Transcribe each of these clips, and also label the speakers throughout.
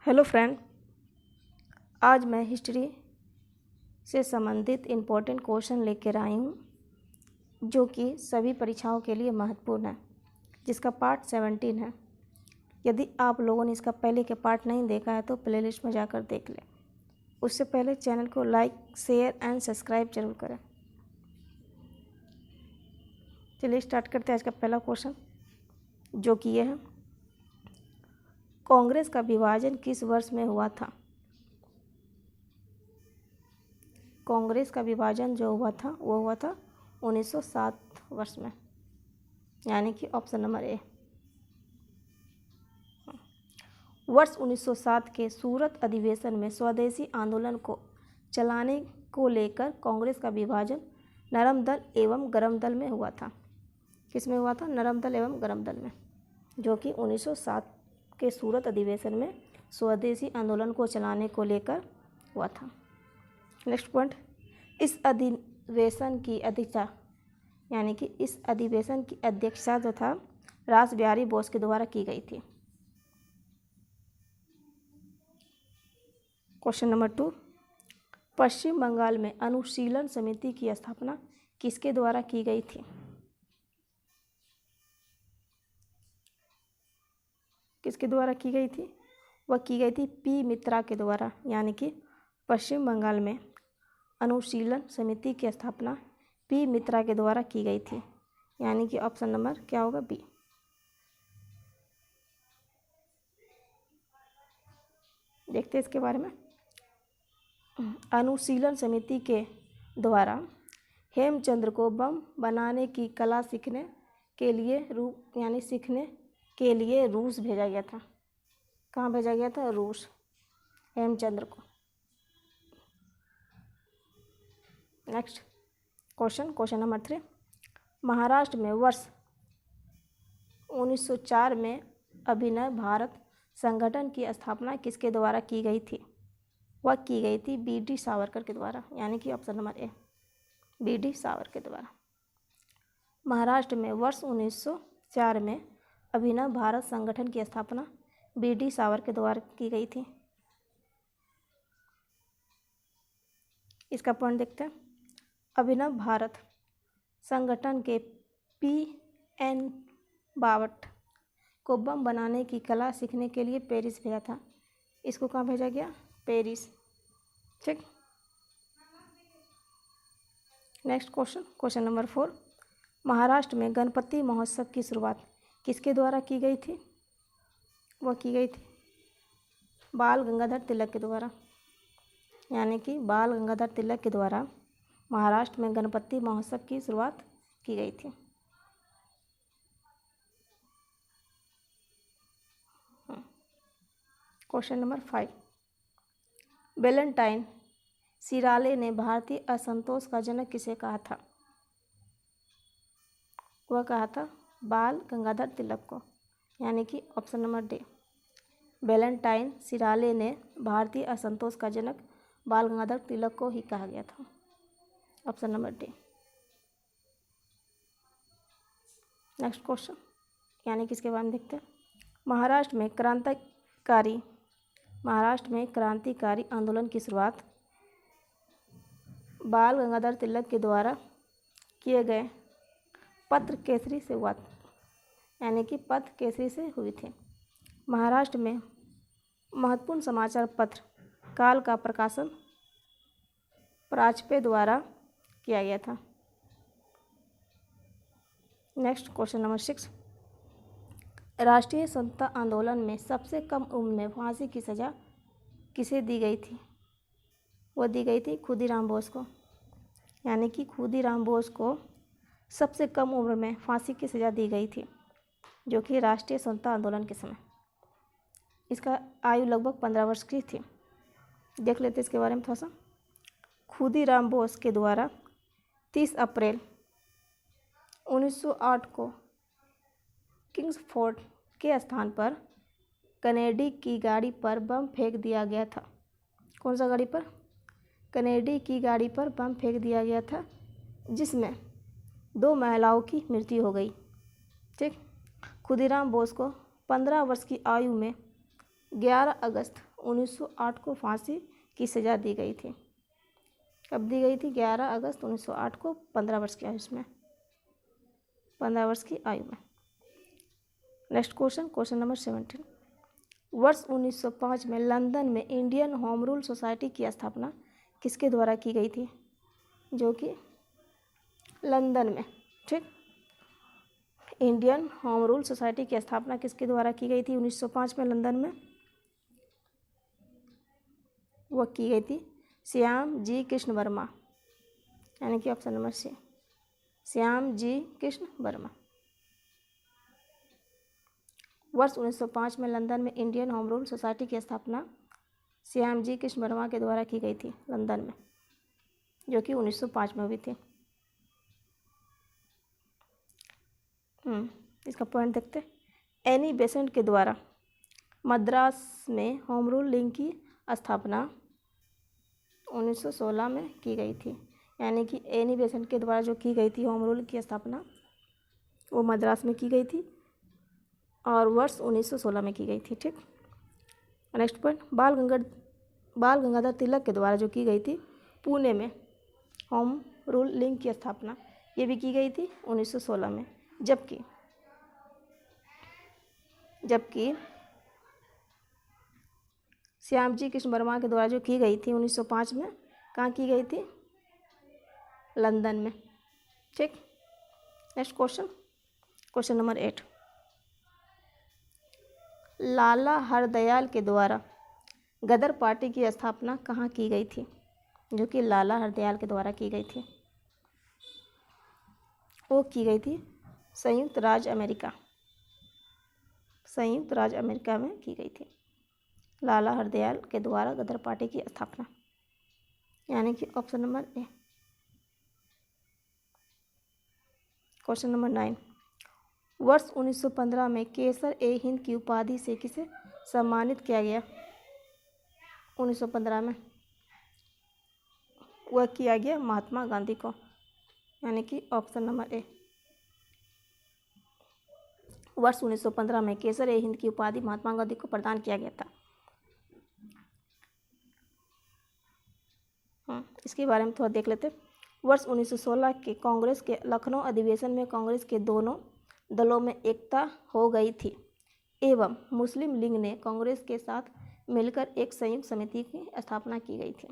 Speaker 1: Hello friend, आज मैं history से संबंधित इम्पोर्टेंट क्वेश्चन लेकर आई हूँ जो कि सभी परीक्षाओं के लिए महत्वपूर्ण है, जिसका पार्ट 17 है। यदि आप लोगों ने इसका पहले के पार्ट नहीं देखा है तो प्लेलिस्ट में जाकर देख लें। उससे पहले चैनल को लाइक, शेयर एंड सब्सक्राइब जरूर करें। चलिए स्टार्ट करते हैं आज का पहला क्वेश्चन, जो कि यह है, कांग्रेस का विभाजन किस वर्ष में हुआ था? कांग्रेस का विभाजन जो हुआ था वो हुआ था 1907 वर्ष में, यानी कि ऑप्शन नंबर ए। वर्ष 1907 के सूरत अधिवेशन में स्वदेशी आंदोलन को चलाने को लेकर कांग्रेस का विभाजन नरम दल एवं गरम दल में हुआ था। किस में हुआ था? नरम दल एवं गरम दल में, जो कि 1907 के सूरत अधिवेशन में स्वदेशी आंदोलन को चलाने को लेकर हुआ था। नेक्स्ट पॉइंट, इस अधिवेशन की अध्यक्षता यानी कि इस अधिवेशन की अध्यक्षता जो था रास बिहारी बोस के द्वारा की गई थी। क्वेश्चन नंबर 2, पश्चिम बंगाल में अनुशीलन समिति की स्थापना किसके द्वारा की गई थी? किसके द्वारा की गई थी? वह की गई थी पी मित्रा के द्वारा, यानी कि पश्चिम बंगाल में अनुशीलन समिति की स्थापना पी मित्रा के द्वारा की गई थी, यानी कि ऑप्शन नंबर क्या होगा? बी। देखते हैं इसके बारे में। अनुशीलन समिति के द्वारा हेमचंद्र को बम बनाने की कला सीखने के लिए रूस भेजा गया था। कहाँ भेजा गया था? रूस, हेमचंद्र को। नेक्स्ट क्वेश्चन नंबर 3, महाराष्ट्र में वर्ष 1904 में अभिनव भारत संगठन की स्थापना किसके द्वारा की गई थी? वह की गई थी बी.डी. सावरकर के द्वारा, यानी कि option number A, BD. Savarkar के द्वारा। महाराष्ट्र में वर्ष 1904 में अभिनव भारत संगठन की स्थापना बी.डी. सावरकर के द्वारा की गई थी। इसका पॉइंट देखते हैं। अभिनव भारत संगठन के P.N. बावट को बम बनाने की कला सीखने के लिए पेरिस भेजा था। इसको कहाँ भेजा गया? पेरिस। ठीक। नेक्स्ट क्वेश्चन नंबर 4, महाराष्ट्र में गणपति महोत्सव की शुरुआत किसके द्वारा की गई थी? वह की गई थी बाल गंगाधर तिलक के द्वारा, यानी कि बाल गंगाधर तिलक के द्वारा महाराष्ट्र में गणपति महोत्सव की शुरुआत की गई थी। क्वेश्चन नंबर 5, वैलेंटाइन सिराले ने भारतीय असंतोष का जनक किसे कहा था? वह कहा था बाल गंगाधर तिलक को, यानी कि ऑप्शन नंबर डी, वैलेंटाइन सिराले ने भारतीय असंतोष का जनक बाल गंगाधर तिलक को ही कहा गया था, option number D. Next question, यानी कि इसके बारे में देखते हैं। महाराष्ट्र में क्रांतिकारी आंदोलन की शुरुआत बाल गंगाधर तिलक के द्वारा किए गए पत्र केसरी से हुआ, यानी कि पत्र केसरी से हुई थी। महाराष्ट्र में महत्वपूर्ण समाचार पत्र काल का प्रकाशन प्राजपेय द्वारा किया गया था। नेक्स्ट क्वेश्चन नंबर 6, राष्ट्रीय स्वतंत्रता आंदोलन में सबसे कम उम्र में फांसी की सज़ा किसे दी गई थी? वह दी गई थी खुदीराम बोस को, यानी कि खुदीराम बोस को सबसे कम उम्र में फांसी की सज़ा दी गई थी, जो कि राष्ट्रीय स्वतंत्रता आंदोलन के समय। इसका आयु लगभग 15 वर्ष की थी। देख लेते इसके बारे में थोड़ा सा। खुदीराम बोस के द्वारा 30 अप्रैल 1908 को किंग्सफोर्ड के स्थान पर कनेडी की गाड़ी पर बम फेंक दिया गया था। कौन सा गाड़ी पर? कनेडी की गाड़ी पर बम फेंक दिया गया था, जिसमें 2 महिलाओं की मृत्यु हो गई। ठीक। खुदीराम बोस को 15 वर्ष की आयु में 11 अगस्त 1908 को फांसी की सज़ा दी गई थी। कब दी गई थी? 11 अगस्त 1908 को 15 वर्ष की आयु में, 15 वर्ष की आयु में। Next question, question number 17। वर्ष 1905 में लंदन में इंडियन होम रूल सोसाइटी की स्थापना किसके द्वारा की गई थी? जो कि लंदन में, ठीक, इंडियन होम रूल सोसाइटी की स्थापना किसके द्वारा की गई थी 1905 में लंदन में? वह की गई थी श्याम जी कृष्ण वर्मा, यानी कि option number C, Shyam ji Krishna Verma. वर्ष 1905 में लंदन में इंडियन होम रूल सोसाइटी की स्थापना श्याम जी कृष्ण वर्मा के द्वारा की गई थी लंदन में, जो कि 1905 में हुई थी। इसका पॉइंट देखते। एनी बेसेंट के द्वारा मद्रास में होम रूल लीग की स्थापना 1916 में की गई थी, यानी कि एनी बेसेंट के द्वारा जो की गई थी होम रूल की स्थापना वो मद्रास में की गई थी और वर्ष 1916 में की गई थी, ठीक। नेक्स्ट पॉइंट, बाल गंगाधर तिलक के द्वारा जो की गई थी पुणे में होम रूल लीग की स्थापना, ये भी की गई थी 1916 में, जबकि श्याम जी कृष्ण वर्मा के द्वारा जो की गई थी 1905 में, कहाँ की गई थी? लंदन में, ठीक। Next question, question number 8। लाला हरदयाल के द्वारा गदर पार्टी की स्थापना कहाँ की गई थी? जो कि लाला हरदयाल के द्वारा की गई थी, वो की गई थी संयुक्त राज्य अमेरिका में की गई थी लाला हरदयाल के द्वारा गदर पार्टी की स्थापना, यानी कि option number A. Question number 9। वर्ष 1915 में केसर ए हिंद की उपाधि से किसे सम्मानित किया गया? 1915 में वह किया गया महात्मा गांधी को, यानी कि ऑप्शन नंबर ए। वर्ष 1915 में केसर ए हिंद की उपाधि महात्मा गांधी को प्रदान किया गया था। इसके बारे में थोड़ा देख लेते। वर्ष 1916 के कांग्रेस के लखनऊ अधिवेशन में कांग्रेस के दोनों दलों में एकता हो गई थी एवं मुस्लिम लीग ने कांग्रेस के साथ मिलकर एक संयुक्त समिति की स्थापना की गई थी।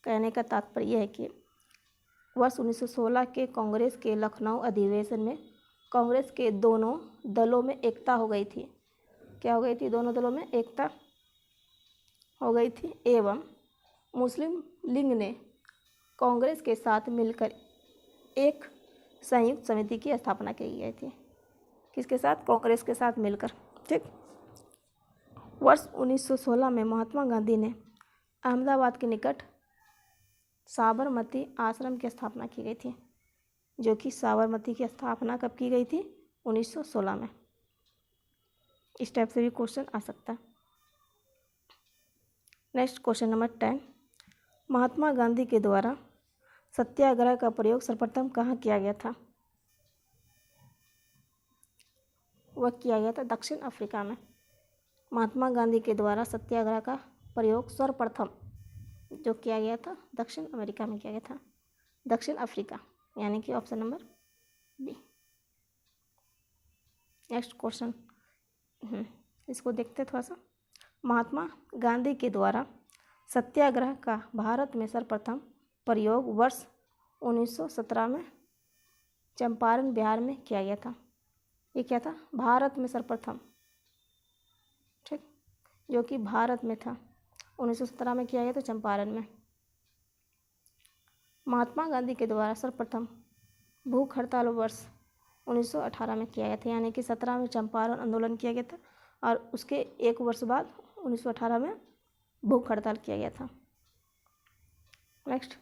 Speaker 1: कहने का तात्पर्य यह है कि वर्ष 1916 के कांग्रेस के लखनऊ अधिवेशन में कांग्रेस के दोनों दलों में एकता हो गई थी। क्या हो गई थी? दोनों दलों में एकता हो गई थी एवं मुस्लिम लीग ने कांग्रेस के साथ मिलकर एक संयुक्त समिति की स्थापना की गई थी। किसके साथ? कांग्रेस के साथ मिलकर, ठीक। वर्ष 1916 में महात्मा गांधी ने अहमदाबाद के निकट साबरमती आश्रम की स्थापना की गई थी, जो कि साबरमती की स्थापना कब की गई थी? 1916 में। इस टाइप से भी क्वेश्चन आ सकता है। Next question number 10। Mahatma Gandhi के द्वारा सत्याग्रह का प्रयोग सर्वप्रथम कहाँ किया गया था? वह किया गया था दक्षिण अफ्रीका में। महात्मा गांधी के द्वारा सत्याग्रह का प्रयोग सर्वप्रथम जो किया गया था दक्षिण अमेरिका में किया गया था, दक्षिण अफ्रीका, यानी कि option number B. Next question, इसको देखते थोड़ा सा। महात्मा गांधी के द्वारा सत्याग्रह का भारत में सर्वप्रथम प्रयोग वर्ष 1917 में चंपारण बिहार में किया गया था। ये क्या था? भारत में सर्वप्रथम, ठीक, जो कि भारत में था। 1917 में किया गया था चंपारण में। महात्मा गांधी के द्वारा सर्वप्रथम भूख हड़ताल वर्ष 1918 में किया गया था, यानी कि 17 में चंपारण आंदोलन किया गया था और उसके एक वर्ष बाद 1918 में भूख हड़ताल किया गया था। Next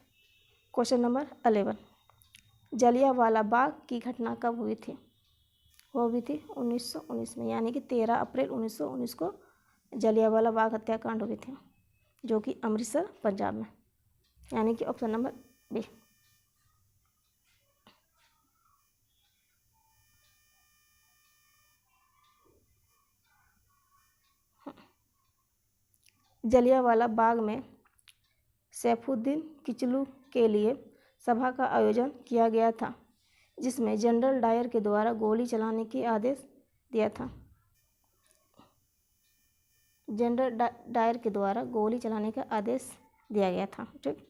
Speaker 1: question number 11। Jallianwala Bagh की घटना कब हुई थी? वो हुई थी 1919 में, यानी कि 13 अप्रैल 1919 को जलियांवाला बाग हत्याकांड हुई थी, जो कि अमृतसर पंजाब में, यानी कि option number B. Jallianwala Bagh में सैफुद्दीन किचलू के लिए सभा का आयोजन किया गया था, जिसमें जनरल डायर के द्वारा गोली चलाने की आदेश दिया था। जनरल डायर के द्वारा गोली चलाने का आदेश दिया गया था। ठीक,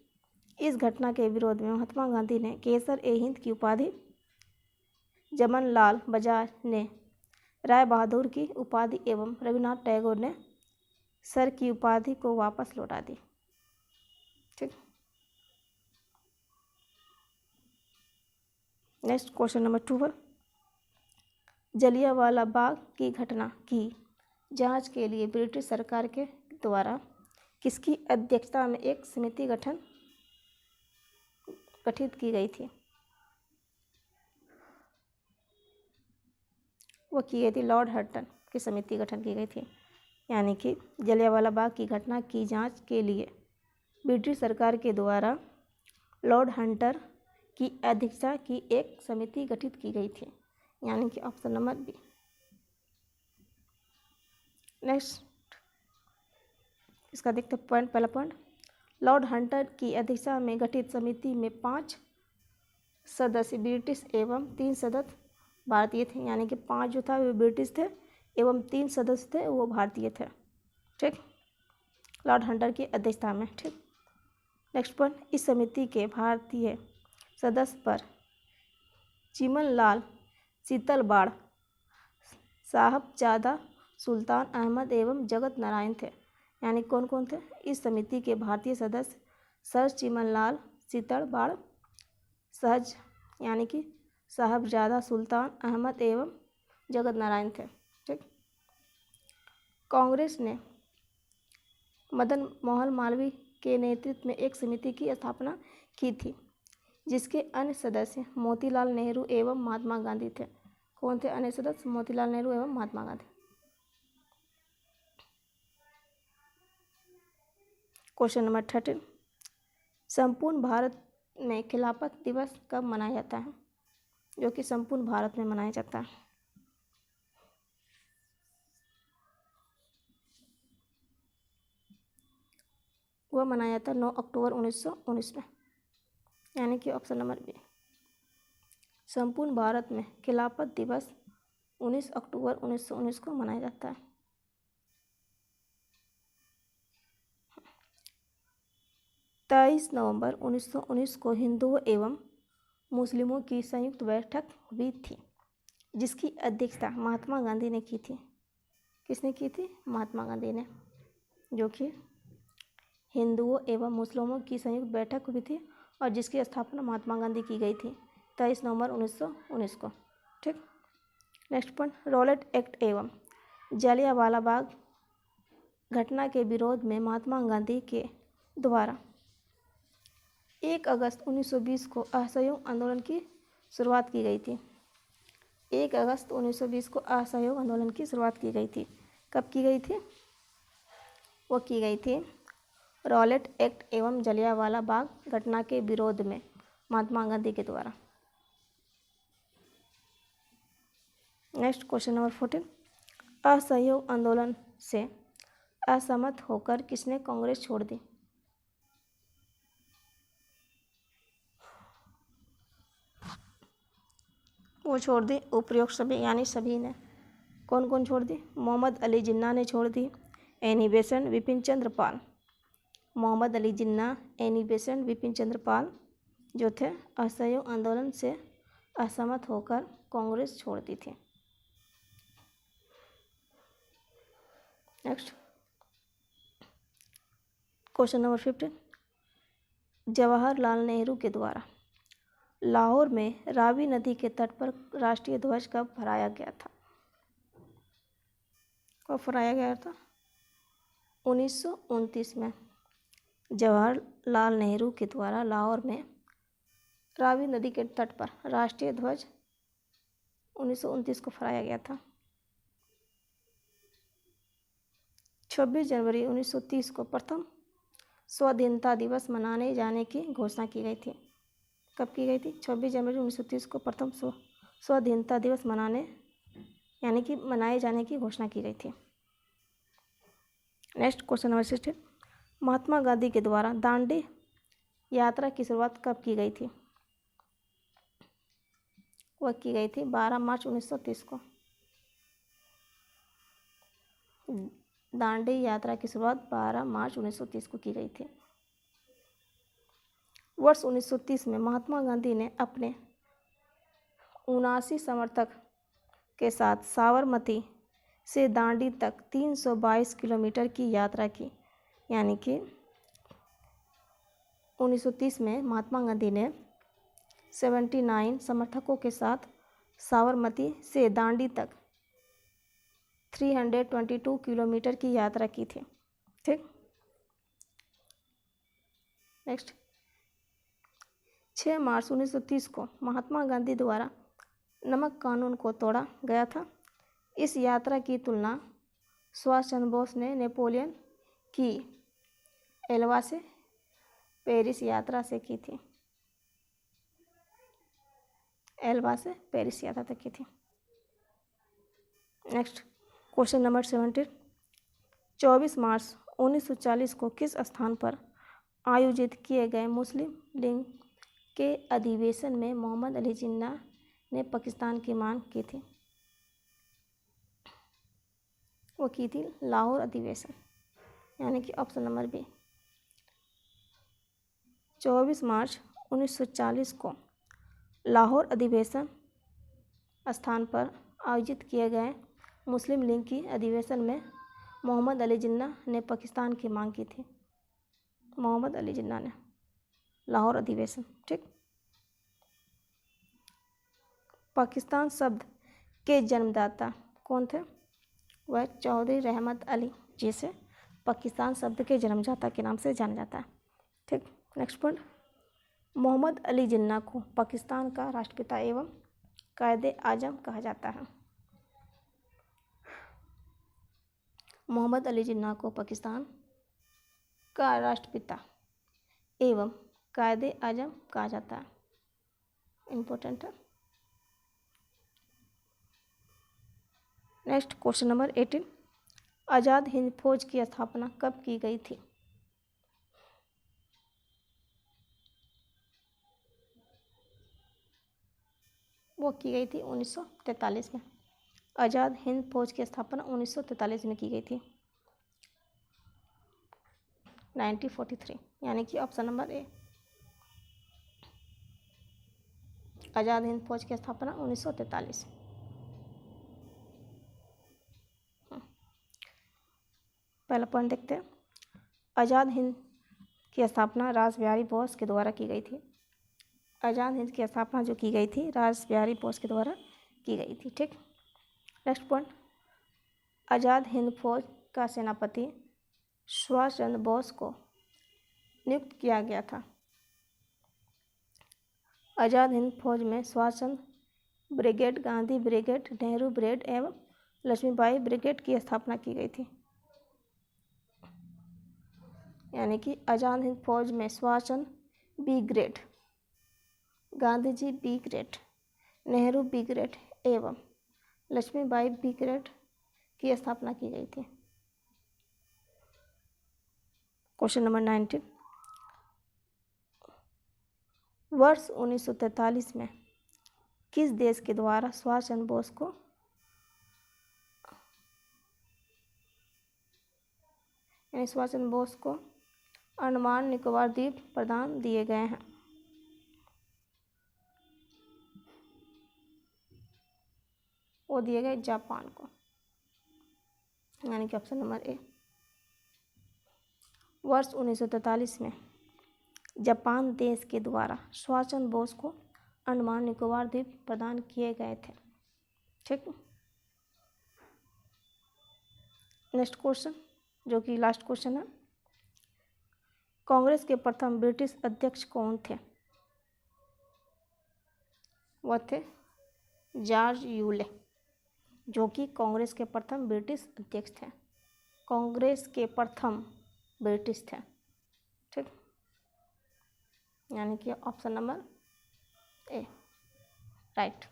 Speaker 1: इस घटना के विरोध में महात्मा गांधी ने केसर ए हिंद की उपाधि, जमनलाल बजाज ने राय बहादुर की उपाधि एवं रविन्द्रनाथ टैगोर ने सर की उपाधि को वापस लौटा दी। ठीक, next question number 12, Jallianwala Bagh की घटना की जांच के लिए ब्रिटिश सरकार के द्वारा किसकी अध्यक्षता में एक समिति गठित की गई थी? वो की गई थी लॉर्ड हटन की समिति गठन की गई थी। यानी कि जलियांवाला बाग की घटना की जांच के लिए ब्रिटिश सरकार के द्वारा लॉर्ड हंटर की अध्यक्षता की एक समिति गठित की गई थी, यानी कि ऑप्शन नंबर बी। नेक्स्ट, इसका देखते पॉइंट, पहला पॉइंट, लॉर्ड हंटर की अध्यक्षता में गठित समिति में 5 सदस्य ब्रिटिश एवं 3 सदस्य भारतीय थे। यानी कि 5 जो था वो ब्रिटिश थे एवं 3 सदस्य थे वो भारतीय थे। ठीक, लॉर्ड हंटर की अध्यक्षता में। ठीक, नेक्स्ट पॉइंट, इस समिति के भारतीय सदस्य पर चिमनलाल, शीतलबाड़, साहबजादा सुल्तान अहमद एवं जगत नारायण थे। यानी कौन कौन थे? इस समिति के भारतीय सदस्य सर चिमनलाल, शीतलबाड़, सहज यानी कि साहबजादा सुल्तान अहमद एवं जगत नारायण थे। ठीक, कांग्रेस ने मदन मोहन मालवीय के नेतृत्व में एक समिति की स्थापना की थी, जिसके अन्य सदस्य मोतीलाल नेहरू एवं महात्मा गांधी थे। कौन थे अन्य सदस्य? मोतीलाल नेहरू एवं महात्मा गांधी। क्वेश्चन नंबर 13, संपूर्ण भारत में खिलाफत दिवस कब मनाया जाता है? जो कि संपूर्ण भारत में मनाया जाता है। वह मनाया जाता है 9 अक्टूबर 1919 में, यानी कि ऑप्शन नंबर बी। संपूर्ण भारत में खिलाफत दिवस 19 अक्टूबर 1919 को मनाया जाता है। तेईस नवंबर 1919 को हिंदुओं एवं मुस्लिमों की संयुक्त बैठक हुई थी, जिसकी अध्यक्षता महात्मा गांधी ने की थी। किसने की थी? महात्मा गांधी ने, जो कि हिंदुओं एवं मुस्लिमों की संयुक्त बैठक हुई थी और जिसकी स्थापना महात्मा गांधी की गई थी 23 नवंबर 1919 को। ठीक, नेक्स्ट पॉइंट, रॉलेट एक्ट एवं जलियांवाला बाग घटना के विरोध में महात्मा गांधी के द्वारा 1 अगस्त 1920 को असहयोग आंदोलन की शुरुआत की गई थी। 1 अगस्त 1920 को असहयोग आंदोलन की शुरुआत की गई थी। कब की गई थी? वो की गई थी रॉलेट एक्ट एवं जलियांवाला बाग घटना के विरोध में महात्मा गांधी के द्वारा। नेक्स्ट क्वेश्चन नंबर 14, असहयोग आंदोलन से असहमत होकर किसने कांग्रेस छोड़ दी? वो छोड़ दी उपरोक्त सभी, यानी सभी ने। कौन कौन छोड़ दी? मोहम्मद अली जिन्ना ने छोड़ दी, Annie Besant, Vipin Chandra Pal. Mohammad Ali Jinnah, Annie Besant, Vipin Chandra Pal जो थे असहयोग आंदोलन से असहमत होकर कांग्रेस छोड़ दी थी। Next question number 15, Jawaharlal Nehru के द्वारा लाहौर में रावी नदी के तट पर राष्ट्रीय ध्वज कब फहराया गया था? कब फहराया गया था? 1929 में जवाहरलाल नेहरू के द्वारा लाहौर में रावी नदी के तट पर राष्ट्रीय ध्वज 1929 को फहराया गया था। 26 जनवरी 1930 को प्रथम स्वाधीनता दिवस मनाने जाने की घोषणा की गई थी। कब की गई थी? 26 जनवरी 1930 को प्रथम स्वाधीनता दिवस मनाने यानी कि मनाए जाने की घोषणा की गई थी। Next question number 16, Mahatma Gandhi के द्वारा दांडी यात्रा की शुरुआत कब की गई थी? वह की गई थी 12 मार्च 1930 को। दांडी यात्रा की शुरुआत 12 मार्च 1930 को की गई थी। वर्ष 1930 में महात्मा गांधी ने अपने 79 समर्थक के साथ साबरमती से दांडी तक 322 किलोमीटर की यात्रा की। यानी कि 1930 में महात्मा गांधी ने 79 समर्थकों के साथ साबरमती से दांडी तक 322 किलोमीटर की यात्रा की थी। ठीक, नेक्स्ट 6 मार्च 1930 को महात्मा गांधी द्वारा नमक कानून को तोड़ा गया था। इस यात्रा की तुलना सुभाष चंद्र बोस ने नेपोलियन की एल्वा से पेरिस यात्रा से की थी। एल्वा से पेरिस यात्रा तक की थी। नेक्स्ट क्वेश्चन नंबर 17, 24 मार्च 1940 को किस स्थान पर आयोजित किए गए मुस्लिम लीग के अधिवेशन में मोहम्मद अली जिन्ना ने पाकिस्तान की मांग की थी? वो की थी लाहौर अधिवेशन, यानी कि ऑप्शन नंबर बी। 24 मार्च 1940 को लाहौर अधिवेशन स्थान पर आयोजित किए गए मुस्लिम लीग की अधिवेशन में मोहम्मद अली जिन्ना ने पाकिस्तान की मांग की थी। मोहम्मद अली जिन्ना ने लाहौर अधिवेशन। ठीक, पाकिस्तान शब्द के जन्मदाता कौन थे? वह चौधरी रहमत अली, जिसे पाकिस्तान शब्द के जन्मदाता के नाम से जाना जाता है। ठीक, नेक्स्ट पॉइंट, मोहम्मद अली जिन्ना को पाकिस्तान का राष्ट्रपिता एवं कायदे आजम कहा जाता है। मोहम्मद अली जिन्ना को पाकिस्तान का राष्ट्रपिता एवं कायदे आजम कहा जाता है। इम्पोर्टेंट है। नेक्स्ट क्वेश्चन नंबर 18, आज़ाद हिंद फौज की स्थापना कब की गई थी? वो की गई थी 1943 में। आज़ाद हिंद फौज की स्थापना 1943 में की गई थी, 1943, यानी कि ऑप्शन नंबर ए। आज़ाद हिंद फौज की स्थापना 1943। पहला पॉइंट देखते हैं, आज़ाद हिंद की स्थापना रास बिहारी बोस के द्वारा की गई थी। आज़ाद हिंद की स्थापना जो की गई थी रास बिहारी बोस के द्वारा की गई थी। ठीक, नेक्स्ट पॉइंट, आज़ाद हिंद फौज का सेनापति सुभाष चंद्र बोस को नियुक्त किया गया था। आज़ाद हिंद फौज में Subhash Chandra brigade, Gandhi brigade, Nehru brigade एवं लक्ष्मीबाई ब्रिगेड की स्थापना की गई थी। यानी कि आज़ाद हिंद फौज में Subhash Chandra brigade, Gandhi ji brigade, Nehru brigade एवं लक्ष्मीबाई बी ग्रेड की स्थापना की गई थी। क्वेश्चन नंबर 19, वर्ष 1943 में किस देश के द्वारा सुभाष चंद्र बोस को सुभाष चंद्र बोस को अंडमान निकोबार द्वीप प्रदान दिए गए हैं? वो दिए गए जापान को, यानी कि ऑप्शन नंबर ए। वर्ष 1943 में जापान देश के द्वारा सुभाष चंद्र बोस को अंडमान निकोबार द्वीप प्रदान किए गए थे। ठीक, नेक्स्ट क्वेश्चन जो कि लास्ट क्वेश्चन है, कांग्रेस के प्रथम ब्रिटिश अध्यक्ष कौन थे? वह थे जॉर्ज यूले, जो कि कांग्रेस के प्रथम ब्रिटिश अध्यक्ष थे। कांग्रेस के प्रथम ब्रिटिश थे। ठीक, यानी कि option number A right.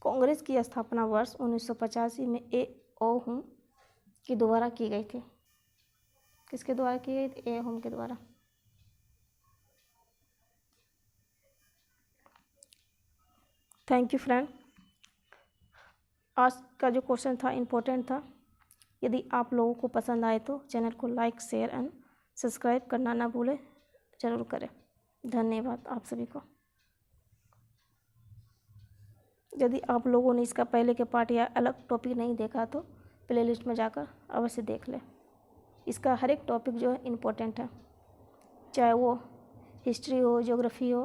Speaker 1: Congress की स्थापना वर्ष 1985 में ए ओ हुम के द्वारा की गई थी। किसके द्वारा की गई थी? ए हुम के द्वारा। Thank you friend. आज का जो क्वेश्चन था इम्पोर्टेंट था। यदि आप लोगों को पसंद आए तो चैनल को लाइक, शेयर एंड सब्सक्राइब करना ना भूलें, ज़रूर करें। धन्यवाद आप सभी को। यदि आप लोगों ने इसका पहले के पार्ट या अलग टॉपिक नहीं देखा तो प्लेलिस्ट में जाकर अवश्य देख लें। इसका हर एक टॉपिक जो है इम्पोर्टेंट है, चाहे वो हिस्ट्री हो, ज्योग्राफी हो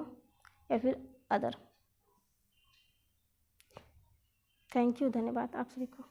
Speaker 1: या फिर अदर। थैंक यू, धन्यवाद आप सभी को।